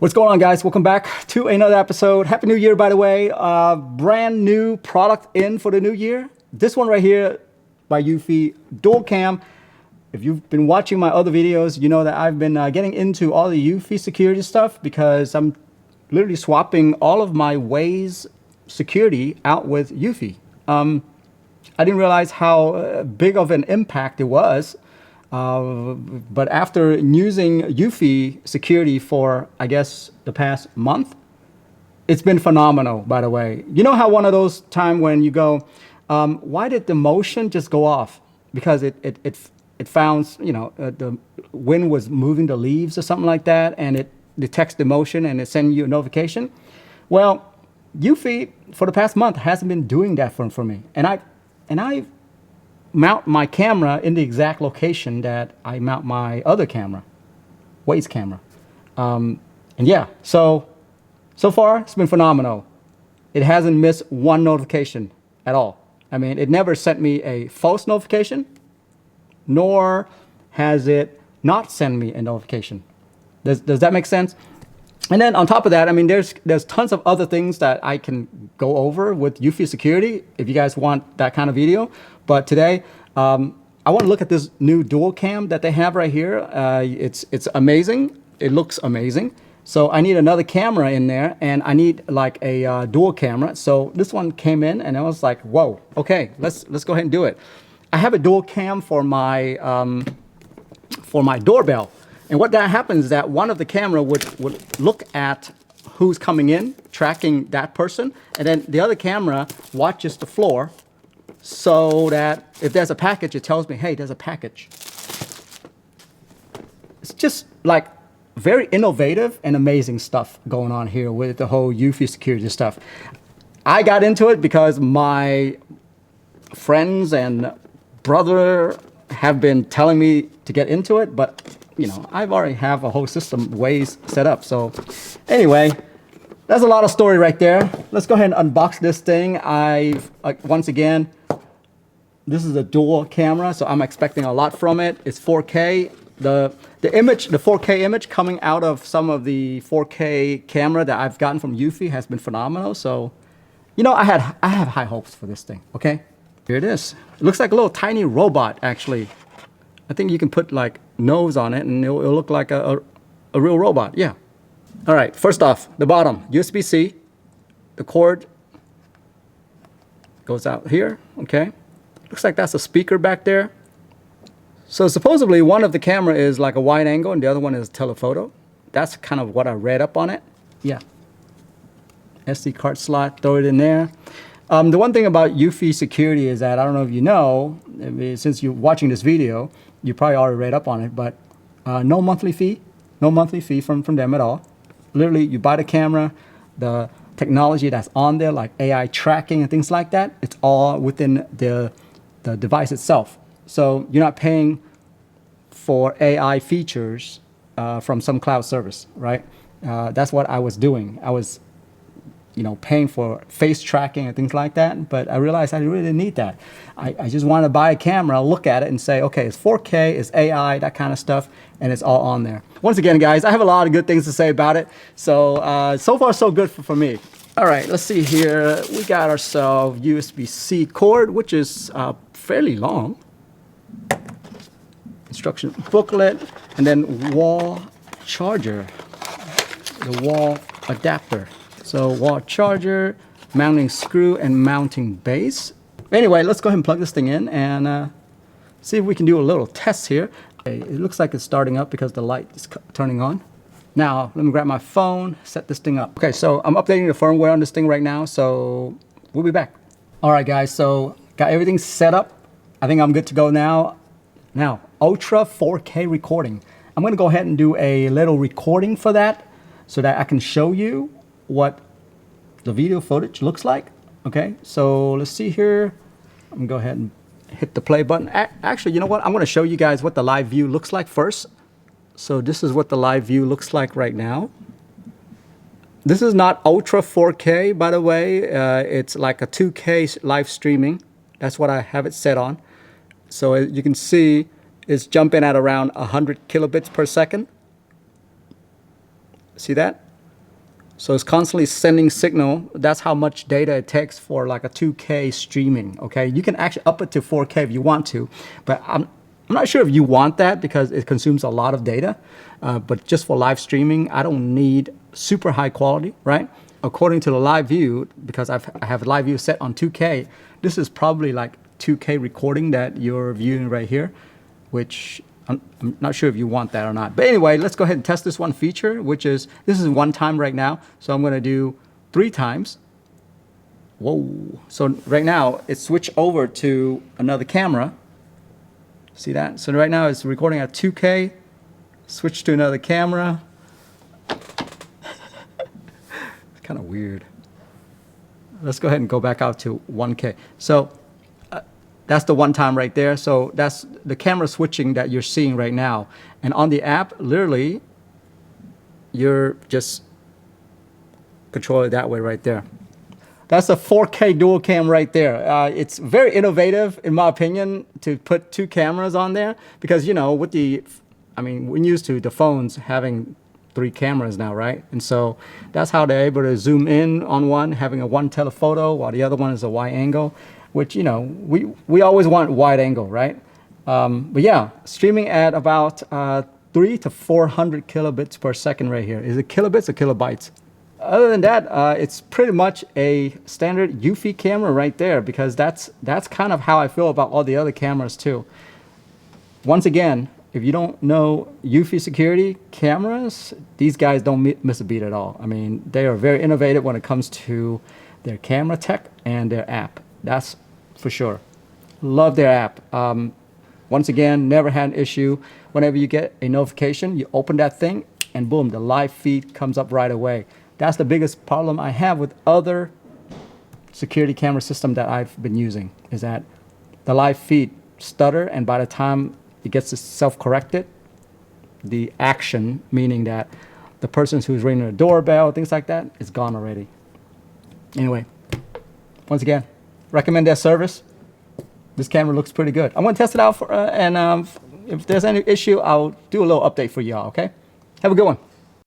What's going on, guys? Welcome back to another episode. Happy New Year, by the way. Brand new product in for the new year. This one right here by Eufy, dual cam. If you've been watching my other videos, you know that I've been getting into all the Eufy security stuff because I'm literally swapping all of my Waze security out with Eufy. I didn't realize how big of an impact it was. But after using Eufy security for, I guess, the past month, it's been phenomenal, by the way. You know how one of those times when you go, why did the motion just go off? Because it found, the wind was moving the leaves or something like that, and it detects the motion and it sends you a notification. Well, Eufy, for the past month, hasn't been doing that for me. And I mount my camera in the exact location that I mount my other camera, Waze camera. And yeah, so far it's been phenomenal. It hasn't missed one notification at all. I mean, it never sent me a false notification, nor has it not sent me a notification. Does that make sense? And then on top of that, I mean, there's tons of other things that I can go over with Eufy security if you guys want that kind of video. But today, I want to look at this new dual cam that they have right here. It's amazing. It looks amazing. So I need another camera in there, and I need like a dual camera. So this one came in, and I was like, whoa, okay, let's go ahead and do it. I have a dual cam for my doorbell. And what that happens is that one of the camera would look at who's coming in, tracking that person, and then the other camera watches the floor so that if there's a package, it tells me, hey, there's a package. It's just like very innovative and amazing stuff going on here with the whole Eufy security stuff. I got into it because my friends and brother have been telling me to get into it, but I've already have a whole system Waze set up. So anyway, that's a lot of story right there. Let's go ahead and unbox this thing. Once again, this is a dual camera, so I'm expecting a lot from it. It's 4K. The image, the 4K image coming out of some of the 4K camera that I've gotten from Eufy has been phenomenal. So, I have high hopes for this thing. Okay, here it is. It looks like a little tiny robot, actually. I think you can put like nose on it and it'll look like a real robot. Yeah. All right, first off, the bottom, USB-C. The cord goes out here, okay? Looks like that's a speaker back there. So supposedly one of the camera is like a wide angle and the other one is telephoto. That's kind of what I read up on it. Yeah. SD card slot, throw it in there. The one thing about Eufy security is that, I don't know if you know, since you're watching this video, you probably already read up on it, but no monthly fee from them at all. Literally, you buy the camera, the technology that's on there, like AI tracking and things like that, it's all within the device itself. So you're not paying for AI features from some cloud service, right? That's what I was doing. I was paying for face tracking and things like that, but I realized I really didn't need that. I just want to buy a camera, look at it and say, okay, it's 4K, it's AI, that kind of stuff, and it's all on there. Once again, guys, I have a lot of good things to say about it. So, so far so good for me. All right, let's see here. We got ourselves USB-C cord, which is fairly long. Instruction booklet, and then wall charger, the wall adapter. So wall charger, mounting screw, and mounting base. Anyway, let's go ahead and plug this thing in and see if we can do a little test here. Okay, it looks like it's starting up because the light is turning on. Now, let me grab my phone, set this thing up. Okay, so I'm updating the firmware on this thing right now, so we'll be back. All right, guys, so got everything set up. I think I'm good to go now. Now, Ultra 4K recording. I'm gonna go ahead and do a little recording for that so that I can show you what the video footage looks like. Okay, so let's see here. I'm gonna go ahead and hit the play button. Actually, you know what? I'm gonna show you guys what the live view looks like first. So this is what the live view looks like right now. This is not Ultra 4K, by the way. It's like a 2K live streaming. That's what I have it set on. So as you can see, it's jumping at around 100 kilobits per second. See that? So it's constantly sending signal. That's how much data it takes for like a 2K streaming, okay? You can actually up it to 4K if you want to, but I'm not sure if you want that because it consumes a lot of data. But just for live streaming, I don't need super high quality, right? According to the live view, because I have live view set on 2K, this is probably like 2K recording that you're viewing right here, which I'm not sure if you want that or not. But anyway, let's go ahead and test this one feature, which is, this is 1 time right now. So I'm going to do 3 times. Whoa. So right now it's switched over to another camera. See that? So right now it's recording at 2K, switch to another camera. It's kind of weird. Let's go ahead and go back out to 1K. So that's the 1 time right there. So that's the camera switching that you're seeing right now. And on the app, literally, you're just control it that way right there. That's a 4K dual cam right there. It's very innovative, in my opinion, to put 2 cameras on there because, you know, with we're used to the phones having 3 cameras now, right? And so that's how they're able to zoom in on one, having a 1 telephoto, while the other one is a wide angle, which, you know, we always want wide angle, right? But yeah, streaming at about 300 to 400 kilobits per second right here. Is it kilobits or kilobytes? Other than that, it's pretty much a standard eufy camera right there because that's kind of how I feel about all the other cameras too. Once again, if you don't know eufy security cameras, these guys don't miss a beat at all. I mean, they are very innovative when it comes to their camera tech and their app. That's for sure. Love their app. Once again, never had an issue. Whenever you get a notification, you open that thing and boom, the live feed comes up right away. That's the biggest problem I have with other security camera system that I've been using, is that the live feed stutter, and by the time it gets self-corrected, the action, meaning that the person who's ringing the doorbell, things like that, is gone already. Anyway, once again, recommend their service. This camera looks pretty good. I'm going to test it out, and if there's any issue, I'll do a little update for y'all, okay? Have a good one.